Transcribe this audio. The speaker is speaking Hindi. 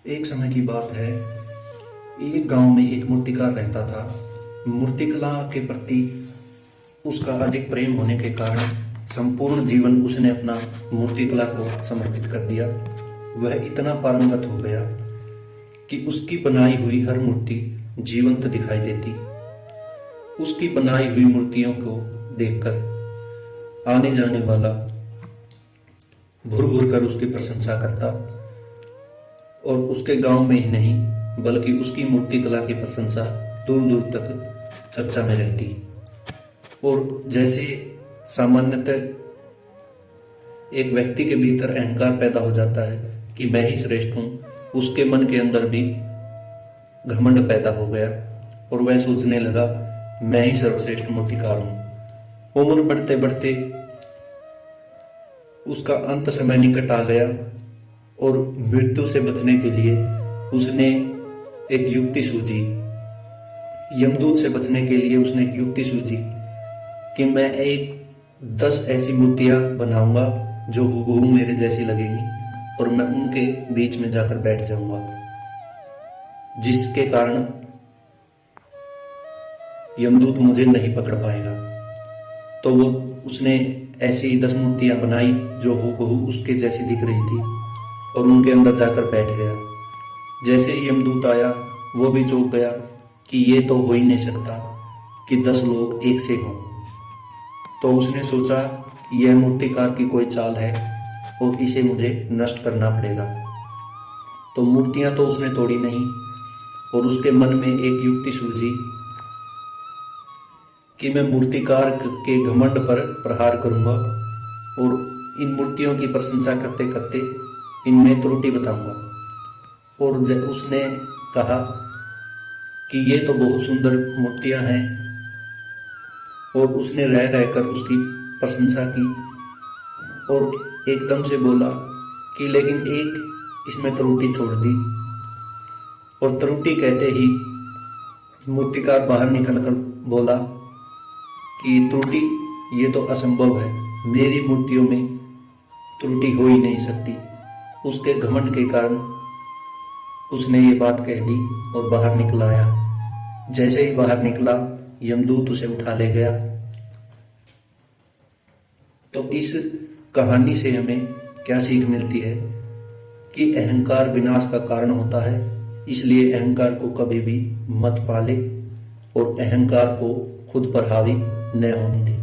एक समय की बात है। एक गांव में एक मूर्तिकार रहता था। मूर्तिकला के प्रति उसका अधिक प्रेम होने के कारण संपूर्ण जीवन उसने अपना मूर्तिकला को समर्पित कर दिया। वह इतना पारंगत हो गया कि उसकी बनाई हुई हर मूर्ति जीवंत दिखाई देती। उसकी बनाई हुई मूर्तियों को देखकर आने जाने वाला भुर भुर कर उसकी प्रशंसा करता और उसके गांव में ही नहीं बल्कि उसकी मूर्तिकला की प्रशंसा दूर दूर तक चर्चा में रहती। और जैसे सामान्यतः एक व्यक्ति के भीतर अहंकार पैदा हो जाता है कि मैं ही श्रेष्ठ हूं, उसके मन के अंदर भी घमंड पैदा हो गया और वह सोचने लगा मैं ही सर्वश्रेष्ठ मूर्तिकार हूं। उम्र बढ़ते बढ़ते उसका अंत समय निकट आ गया और मृत्यु से बचने के लिए उसने एक युक्ति सूझी। यमदूत से बचने के लिए उसने एक युक्ति सूझी कि मैं 10 ऐसी मूर्तियां बनाऊंगा जो हूबहू मेरे जैसी लगेंगी और मैं उनके बीच में जाकर बैठ जाऊंगा, जिसके कारण यमदूत मुझे नहीं पकड़ पाएगा। तो उसने ऐसी 10 मूर्तियां बनाई जो हूबहू उसके जैसी दिख रही थी और उनके अंदर जाकर बैठ गया। जैसे ही यमदूत आया वो भी चौंक गया कि ये तो हो ही नहीं सकता कि 10 लोग एक से हों। तो उसने सोचा यह मूर्तिकार की कोई चाल है और इसे मुझे नष्ट करना पड़ेगा। तो मूर्तियां तो उसने तोड़ी नहीं और उसके मन में एक युक्ति सूझी कि मैं मूर्तिकार के घमंड पर प्रहार करूंगा और इन मूर्तियों की प्रशंसा करते करते इनमें त्रुटि बताऊंगा। और उसने कहा कि ये तो बहुत सुंदर मूर्तियां हैं और उसने रह रहकर उसकी प्रशंसा की और एकदम से बोला कि लेकिन एक इसमें त्रुटि छोड़ दी। और त्रुटि कहते ही मूर्तिकार बाहर निकलकर बोला कि त्रुटि ये तो असंभव है, मेरी मूर्तियों में त्रुटि हो ही नहीं सकती। उसके घमंड के कारण उसने ये बात कह दी और बाहर निकल आया। जैसे ही बाहर निकला यमदूत उसे उठा ले गया। तो इस कहानी से हमें क्या सीख मिलती है कि अहंकार विनाश का कारण होता है, इसलिए अहंकार को कभी भी मत पाले और अहंकार को खुद पर हावी न होने दें।